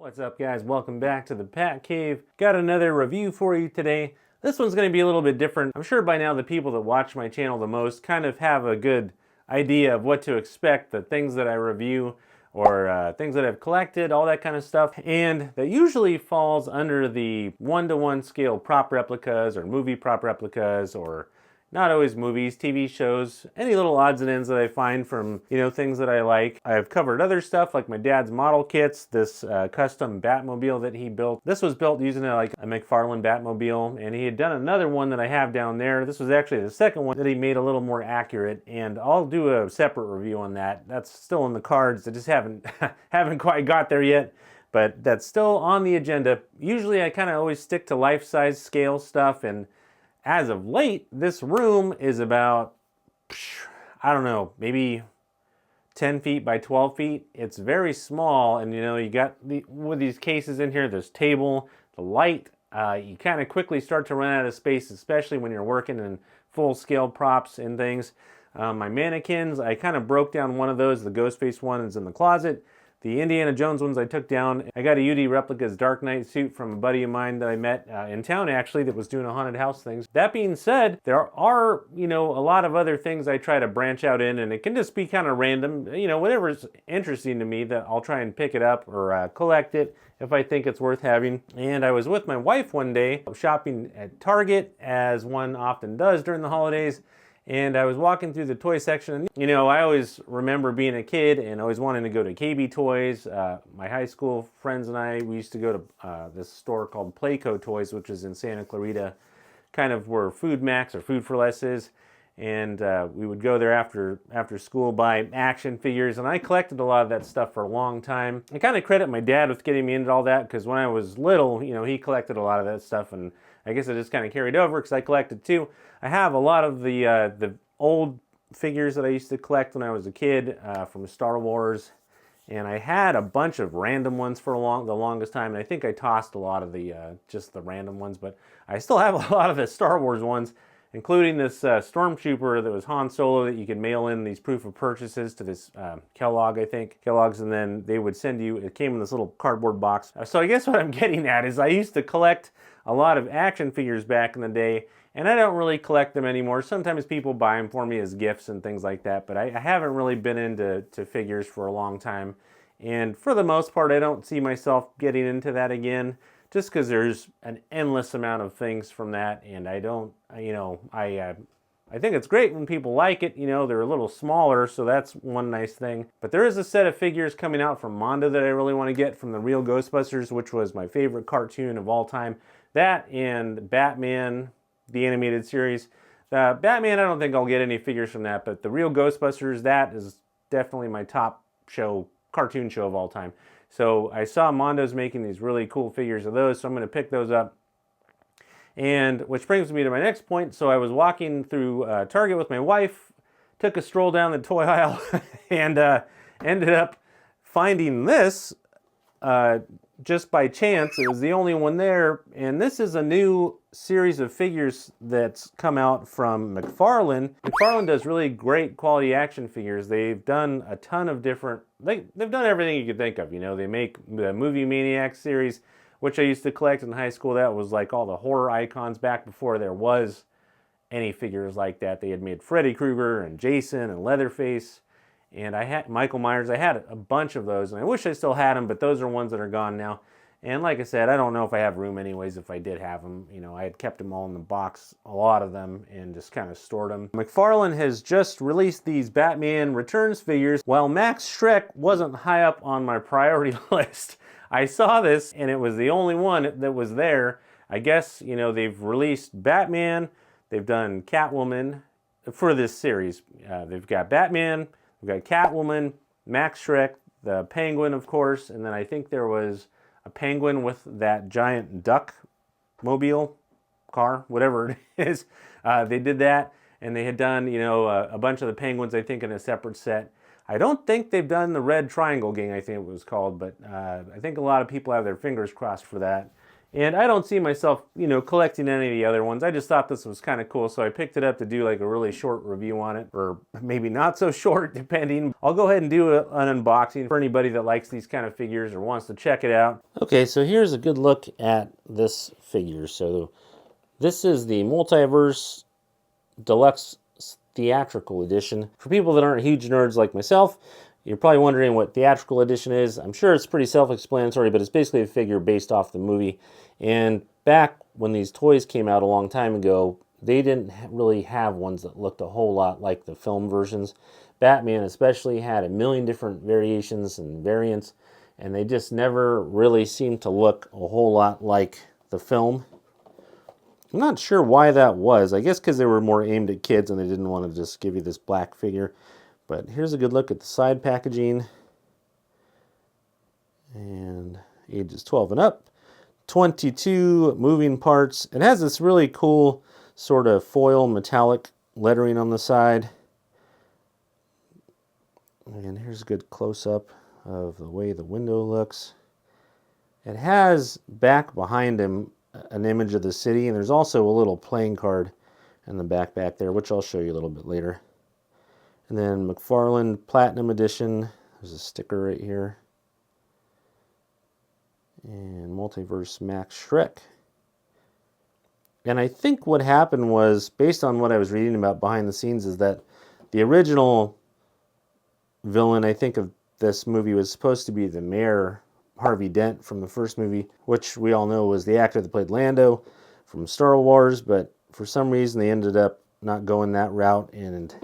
What's up, guys? Welcome back to the Pat Cave. Got another review for you today. This one's going to be a little bit different. I'm sure by now the people that watch my channel the most kind of have a good idea of what to expect, the things that I review or things that I've collected, all that kind of stuff. And that usually falls under the 1-to-1 scale prop replicas or movie prop replicas, or not always movies, TV shows, any little odds and ends that I find from, things that I like. I've covered other stuff like my dad's model kits, this custom Batmobile that he built. This was built using a Mcfarlane Batmobile, and he had done another one that I have down there. This was actually the second one that he made a little more accurate, and I'll do a separate review on that. That's still in the cards. I just haven't quite got there yet, but that's still on the agenda. Usually I kind of always stick to life-size scale stuff, and as of late, this room is about, I don't know, maybe 10 feet by 12 feet. It's very small, and you got with these cases in here, this table, the light, you kind of quickly start to run out of space, especially when you're working in full-scale props and things. My mannequins, I kind of broke down one of those. The Ghostface one is in the closet. The Indiana Jones ones I took down. I got a UD Replica's Dark Knight suit from a buddy of mine that I met in town, actually, that was doing a haunted house things. That being said, there are, a lot of other things I try to branch out in, and it can just be kind of random. Whatever's interesting to me, that I'll try and pick it up or collect it if I think it's worth having. And I was with my wife one day shopping at Target, as one often does during the holidays. And I was walking through the toy section, and I always remember being a kid and always wanting to go to KB Toys. My high school friends and I, we used to go to this store called Playco Toys, which is in Santa Clarita, kind of where Food Max or Food for Less is. And we would go there after school, buy action figures, and I collected a lot of that stuff for a long time. I kind of credit my dad with getting me into all that, because when I was little, he collected a lot of that stuff, and I guess it just kind of carried over because I collected too. I have a lot of the old figures that I used to collect when I was a kid from Star Wars, and I had a bunch of random ones for the longest time, and I think I tossed a lot of just the random ones, but I still have a lot of the Star Wars ones, including this Stormtrooper that was Han Solo that you could mail in these proof of purchases to this Kellogg, I think. Kellogg's, and then they would send you, it came in this little cardboard box. So I guess what I'm getting at is I used to collect a lot of action figures back in the day, and I don't really collect them anymore. Sometimes people buy them for me as gifts and things like that, but I haven't really been into figures for a long time. And for the most part, I don't see myself getting into that again, just because there's an endless amount of things from that, and I don't, I think it's great when people like it. They're a little smaller, so that's one nice thing. But there is a set of figures coming out from Mondo that I really want to get, from the Real Ghostbusters, which was my favorite cartoon of all time. That and Batman, the animated series. Batman, I don't think I'll get any figures from that, but the Real Ghostbusters, that is definitely my top cartoon show of all time. So I saw Mondo's making these really cool figures of those, so I'm going to pick those up. And which brings me to my next point. So I was walking through Target with my wife, took a stroll down the toy aisle, and ended up finding this just by chance. It was the only one there, and this is a new series of figures that's come out from Mcfarlane. Mcfarlane does really great quality action figures. They've done a ton of different, they've done everything you could think of. They make the Movie Maniac series, which I used to collect in high school. That was like all the horror icons back before there was any figures like that. They had made Freddy Krueger and Jason and Leatherface, and I had Michael Myers. I had a bunch of those, and I wish I still had them, but those are ones that are gone now. And like I said, I don't know if I have room anyways if I did have them. I had kept them all in the box, a lot of them, and just kind of stored them. Mcfarlane has just released these Batman Returns figures. While Max Shreck wasn't high up on my priority list, I saw this, and it was the only one that was there. I guess, they've released Batman, they've done Catwoman for this series. They've got Batman, we've got Catwoman, Max Shreck, the Penguin, of course, and then I think there was a penguin with that giant duck mobile car, whatever it is. They did that, and they had done, a bunch of the penguins, I think, in a separate set. I don't think they've done the Red Triangle Gang, I think it was called, but I think a lot of people have their fingers crossed for that. And I don't see myself, collecting any of the other ones. I just thought this was kind of cool, so I picked it up to do like a really short review on it, or maybe not so short, depending. I'll go ahead and do an unboxing for anybody that likes these kind of figures or wants to check it out. Okay, so here's a good look at this figure. So this is the Multiverse Deluxe Theatrical Edition. For people that aren't huge nerds like myself, you're probably wondering what Theatrical Edition is. I'm sure it's pretty self-explanatory, but it's basically a figure based off the movie. And back when these toys came out a long time ago, they didn't really have ones that looked a whole lot like the film versions. Batman especially had a million different variations and variants, and they just never really seemed to look a whole lot like the film. I'm not sure why that was. I guess because they were more aimed at kids and they didn't want to just give you this black figure. But here's a good look at the side packaging. And ages 12 and up. 22 moving parts. It has this really cool sort of foil metallic lettering on the side. And here's a good close-up of the way the window looks. It has back behind him an image of the city, and there's also a little playing card in the back there, which I'll show you a little bit later. And then Mcfarlane Platinum Edition. There's a sticker right here. And Multiverse Max Shreck. And I think what happened was, based on what I was reading about behind the scenes, is that the original villain, I think, of this movie was supposed to be the mayor, Harvey Dent, from the first movie, which we all know was the actor that played Lando from Star Wars, but for some reason they ended up not going that route, and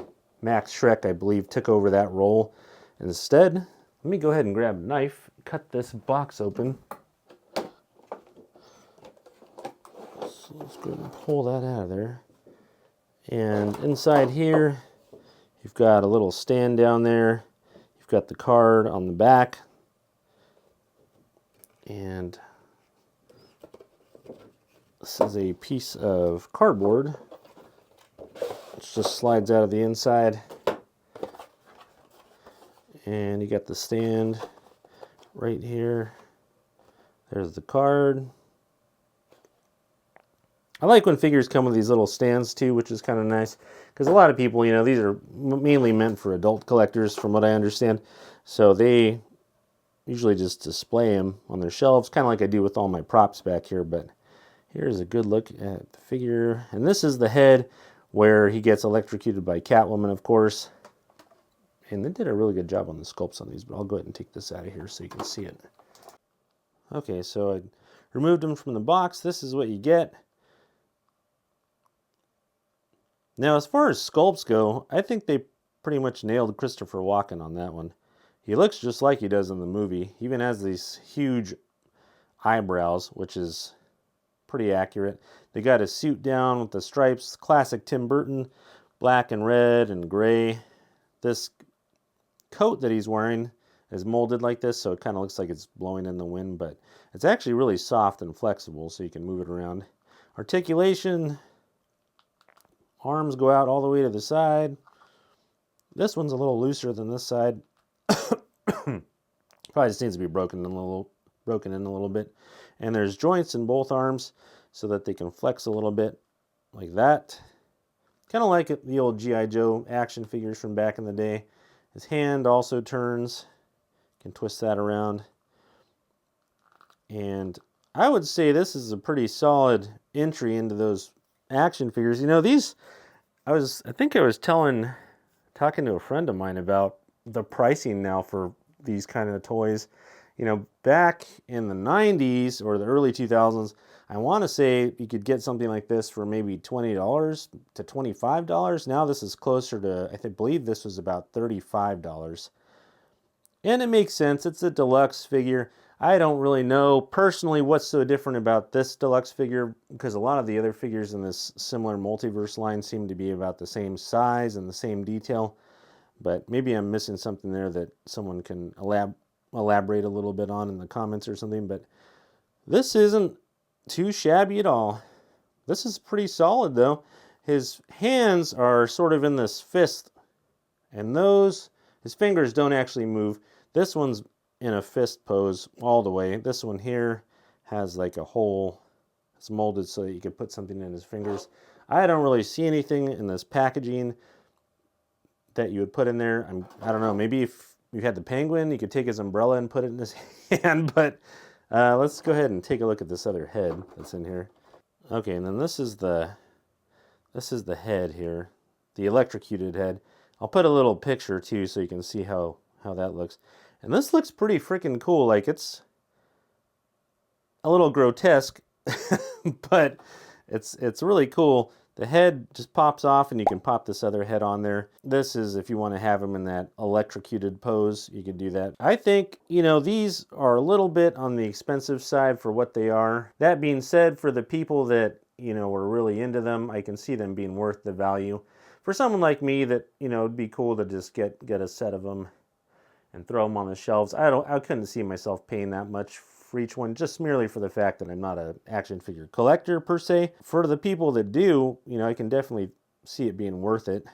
Max Shreck, I believe, took over that role instead. Let me go ahead and grab a knife, cut this box open. So let's go ahead and pull that out of there. And inside here, you've got a little stand down there. You've got the card on the back. And this is a piece of cardboard. It just slides out of the inside. And you got the stand right here. There's the card. I like when figures come with these little stands too, which is kind of nice. Because a lot of people, these are mainly meant for adult collectors from what I understand. So they usually just display them on their shelves, kind of like I do with all my props back here. But here's a good look at the figure. And this is the head where he gets electrocuted by Catwoman, of course. And they did a really good job on the sculpts on these, but I'll go ahead and take this out of here so you can see it. Okay, so I removed them from the box. This is what you get. Now, as far as sculpts go, I think they pretty much nailed Christopher Walken on that one. He looks just like he does in the movie. He even has these huge eyebrows, which is pretty accurate. They got his suit down with the stripes, classic Tim Burton, black and red and gray. This coat that he's wearing is molded like this, so it kind of looks like it's blowing in the wind, but it's actually really soft and flexible, so you can move it around. Articulation, arms go out all the way to the side. This one's a little looser than this side. Probably just needs to be broken in a little bit. And there's joints in both arms so that they can flex a little bit like that. Kind of like the old G.I. Joe action figures from back in the day. His hand also turns. You can twist that around. And I would say this is a pretty solid entry into those action figures. These, I think I was talking to a friend of mine about the pricing now for these kind of toys. Back in the 90s or the early 2000s, I want to say you could get something like this for maybe $20 to $25. Now this is closer to, I believe this was about $35. And it makes sense. It's a deluxe figure. I don't really know personally what's so different about this deluxe figure, because a lot of the other figures in this similar multiverse line seem to be about the same size and the same detail. But maybe I'm missing something there that someone can elaborate a little bit on in the comments or something. But this isn't too shabby at all. This is pretty solid though. His hands are sort of in this fist, and his fingers don't actually move. This one's in a fist pose all the way. This one here has like a hole. It's molded so that you could put something in his fingers. I don't really see anything in this packaging that you would put in there. I don't know, maybe if you had the penguin, you could take his umbrella and put it in his hand, but let's go ahead and take a look at this other head that's in here. Okay, and then this is the head here, the electrocuted head. I'll put a little picture too so you can see how that looks. And this looks pretty freaking cool. Like, it's a little grotesque, but it's really cool. The head just pops off and you can pop this other head on there. This is if you want to have him in that electrocuted pose, you could do that. I think, you know, these are a little bit on the expensive side for what they are. That being said, for the people that, you know, were really into them, I can see them being worth the value. For someone like me that, you know, it'd be cool to just get a set of them and throw them on the shelves. I couldn't see myself paying that much for each one, just merely for the fact that I'm not an action figure collector per se. For the people that do, you know, I can definitely see it being worth it.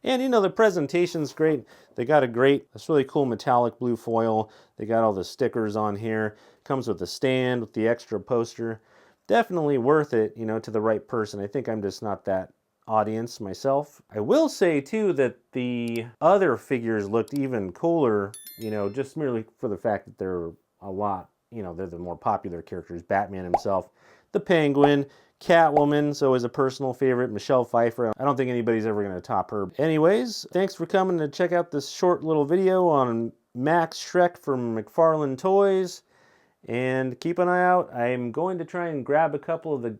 And, you know, the presentation's great. They got this really cool metallic blue foil. They got all the stickers on here. Comes with a stand with the extra poster. Definitely worth it, you know, to the right person. I think I'm just not that audience myself. I will say too that the other figures looked even cooler, you know, just merely for the fact that they're a lot, you know, they're the more popular characters. Batman himself, the Penguin, Catwoman's always a personal favorite, Michelle Pfeiffer. I don't think anybody's ever going to top her. Anyways, thanks for coming to check out this short little video on Max Shreck from Mcfarlane Toys. And keep an eye out. I'm going to try and grab a couple of the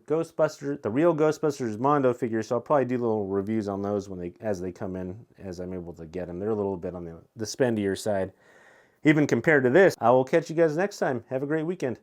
real Ghostbusters Mondo figures, so I'll probably do little reviews on those as they come in, as I'm able to get them. They're a little bit on the spendier side. Even compared to this, I will catch you guys next time. Have a great weekend.